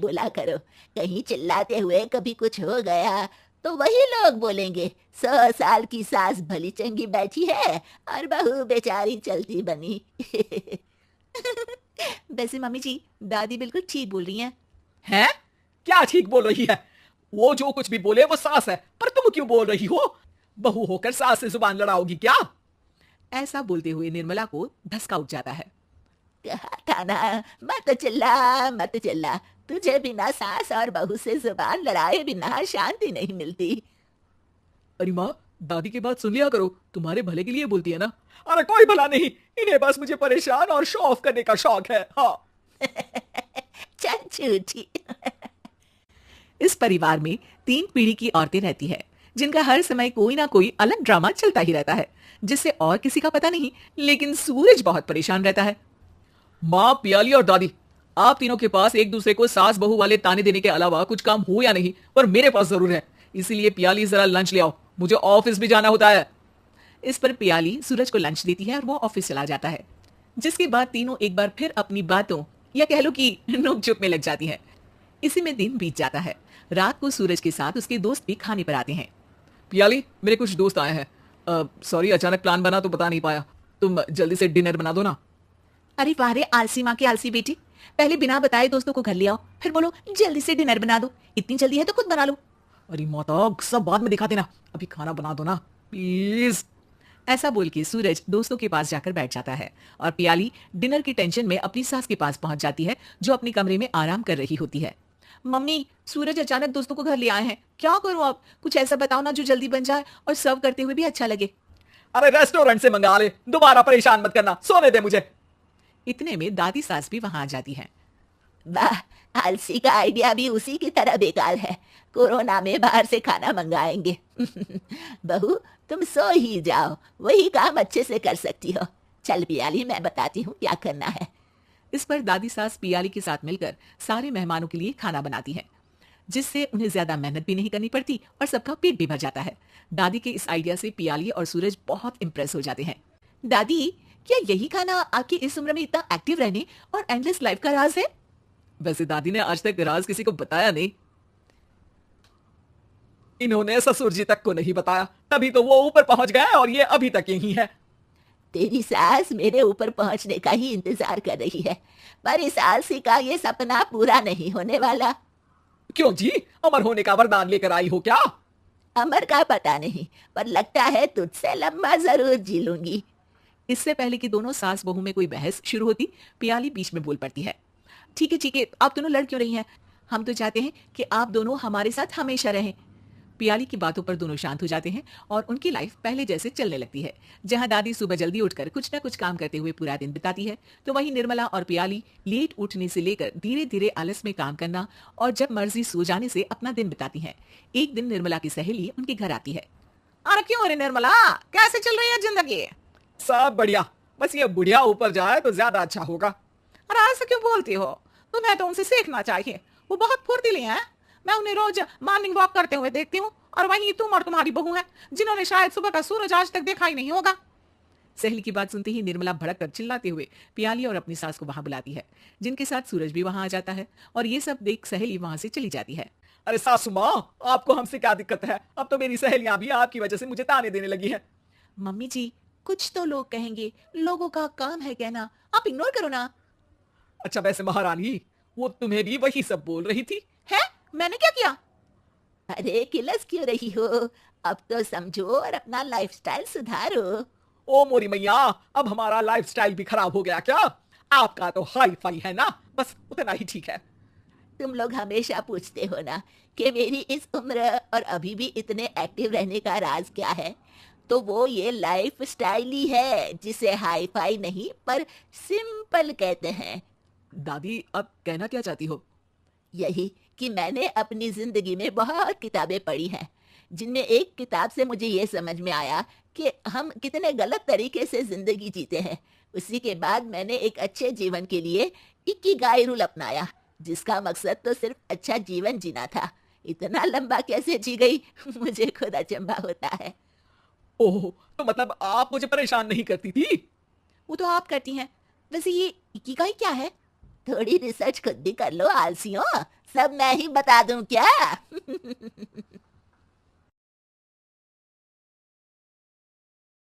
बोला करो। कहीं चिल्लाते हुए कभी कुछ हो गया तो वही लोग बोलेंगे 100 साल की सास भली चंगी बैठी है और बहू बेचारी चलती बनी। वैसे मम्मी जी, दादी बिल्कुल ठीक बोल रही हैं। हैं? क्या ठीक बोल रही है? वो जो कुछ भी बोले वो सास है, पर तुम क्यों बोल रही हो? बहू होकर सास से जुबान लड़ाओगी क्या? ऐसा बोलते हुए निर्मला को धसका उठ जाता है। कहा था ना, मत चिल्ला मत चिल्ला। तुझे बिना सास और बहू से जुबान लड़ाए बिना शांति नहीं मिलती। अरे माँ, दादी की बात सुन लिया करो, तुम्हारे भले के लिए बोलती है ना। अरे कोई भला नहीं, इन्हें बस मुझे परेशान और शो ऑफ करने का शौक है। हाँ। चल झूठी। इस परिवार में 3 पीढ़ी की औरतें रहती है, जिनका हर समय कोई ना कोई अलग ड्रामा चलता ही रहता है, जिससे और किसी का पता नहीं, लेकिन सूरज बहुत परेशान रहता है। माँ, पियाली और दादी, आप तीनों के पास एक दूसरे को सास बहू वाले ताने देने के अलावा कुछ काम हो या नहीं, पर मेरे पास जरूर है। इसीलिए पियाली जरा लंच ले आओ, मुझे ऑफिस भी जाना होता है। इस पर पियाली सूरज को लंच देती है और वो ऑफिस चला जाता है, जिसके बाद तीनों एक बार फिर अपनी बातों या कह लो कि नोक-झोंक में लग जाती हैं। इसी में दिन बीत जाता है। रात को सूरज के साथ उसके दोस्त भी खाने पर आते हैं। पियाली, मेरे कुछ दोस्त आए हैं। सॉरी, अचानक प्लान बना तो बता नहीं पाया। तुम जल्दी से डिनर बना दो ना। अरे वाह रे आलसी माँ की आलसी बेटी, पहले बिना बताए दोस्तों को घर ले आओ, फिर बोलो जल्दी से डिनर बना दो। इतनी जल्दी है तो खुद बना लो। अरे माता, सब बाद में दिखा देना, अभी खाना बना दो ना प्लीज। ऐसा बोल के सूरज दोस्तों के पास जाकर बैठ जाता है और पियाली डिनर की टेंशन में अपनी सास के पास पहुंच जाती है, जो अपने कमरे में आराम कर रही होती है। मम्मी, सूरज अचानक दोस्तों को घर ले आए हैं, क्या करूं अब? कुछ ऐसा बताओ ना जो जल्दी बन जाए और सर्व करते हुए भी अच्छा लगे। अरे रेस्टोरेंट से मंगा ले, दोबारा परेशान मत करना, सोने दे मुझे। इतने में दादी सास भी वहां आ जाती हैं। वाह, आलसी का आइडिया भी उसी की तरह बेकार है। कोरोना में बाहर से खाना मंगाएंगे। बहू, तुम सो ही जाओ, वही काम अच्छे से कर सकती हो। चल पियाली, मैं बताती हूँ क्या करना है। इस पर दादी सास पियाली के साथ मिलकर सारे मेहमानों के लिए खाना बनाती है, जिससे उन्हें ज्यादा मेहनत भी नहीं करनी पड़ती और सबका पेट भी भर जाता है। दादी के इस आइडिया से पियाली और सूरज बहुत इंप्रेस हो जाते हैं। दादी, क्या यही खाना आपकी इस उम्र में इतना एक्टिव रहने और एंडलेस लाइफ का राज है? वैसे दादी ने आज तक राज किसी को बताया नहीं। इन्होंने ससुर जी तक को नहीं बताया, तभी तो वो ऊपर पहुंच गए और ये अभी तक यही है। तेरी सास मेरे ऊपर पहुंचने का ही इंतजार कर रही है, पर इस आलसी का ये सपना पूरा नहीं होने वाला। क्यों जी, अमर होने का वरदान लेकर आई हो क्या? अमर का पता नहीं, पर लगता है तुझसे लंबा जरूर जी लूंगी। इससे पहले कि दोनों सास बहू में कोई बहस शुरू होती, पियाली बीच में बोल पड़ती है। ठीक है, आप दोनों लड़ क्यों रही हैं? हम तो चाहते हैं कि आप दोनों हमारे साथ हमेशा रहें। पियाली की बातों पर दोनों शांत हो जाते हैं और उनकी लाइफ पहले जैसे चलने लगती है। जहां दादी सुबह जल्दी उठकर कुछ न कुछ काम करते हुए पूरा दिन बिताती है, तो वहीं निर्मला और पियाली लेट उठने से लेकर धीरे धीरे आलस में काम करना और जब मर्जी सो जाने से अपना दिन बिताती हैं। एक दिन निर्मला की सहेली उनके घर आती है। अरे क्यों रे निर्मला, कैसे चल रही है जिंदगी? सब बढ़िया, बस ये बुढ़िया ऊपर जाए तो ज्यादा अच्छा होगा। अरे ऐसा क्यों बोलती हो? तुम्हें तो उनसे सीखना चाहिए, वो बहुत फुर्तीली हैं। मैं उन्हें रोज मॉर्निंग वॉक करते हुए देखती हूँ, और वहीं तुम और तुम्हारी बहू है जिन्होंने शायद सुबह का सूरज आज तक देखा ही नहीं होगा। सहेली की बात सुनते ही निर्मला भड़क कर चिल्लाते हुए पियाली और अपनी सास को वहां बुलाती है, जिनके साथ सूरज भी वहां आ जाता है और ये सब देख सहेली वहां से चली जाती है। अरे सासू माँ, आपको हमसे क्या दिक्कत है? अब तो मेरी सहेलियां भी आपकी वजह से मुझे ताने देने लगी है। मम्मी जी, कुछ तो लोग कहेंगे, लोगों का काम है कहना, आप इग्नोर करो ना। अच्छा वैसे महारानी, वो तुम्हें भी वही सब बोल रही थी? है? मैंने क्या किया? अरे किलस क्यों रही हो? अब तो समझो और अपना लाइफस्टाइल सुधारो। ओ मोरी मैया, अब हमारा लाइफस्टाइल भी खराब हो गया क्या? आपका तो हाई फाई है ना, बस उतना ही ठीक है। तुम लोग हमेशा पूछते हो ना कि मेरी इस उम्र और अभी भी इतने एक्टिव रहने का राज क्या है, तो वो ये लाइफ स्टाइल ही है, जिसे हाई फाई नहीं पर सिंपल कहते हैं। दादी, अब कहना क्या चाहती हो? यही कि मैंने अपनी जिंदगी में बहुत किताबें पढ़ी हैं, जिनमें एक किताब से मुझे ये समझ में आया कि हम कितने गलत तरीके से जिंदगी जीते हैं। उसी के बाद मैंने एक अच्छे जीवन के लिए इकिगाई रूल अपनाया, जिसका मकसद तो सिर्फ अच्छा जीवन जीना था। इतना लंबा कैसे जी गई मुझे खुद अचंभा होता है। ओह, तो मतलब आप मुझे परेशान नहीं करती थी? वो तो आप करती हैं। वैसे ये इकिगाई क्या है? थोड़ी रिसर्च खुद भी कर लो आलसियों, सब मैं ही बता दूं क्या?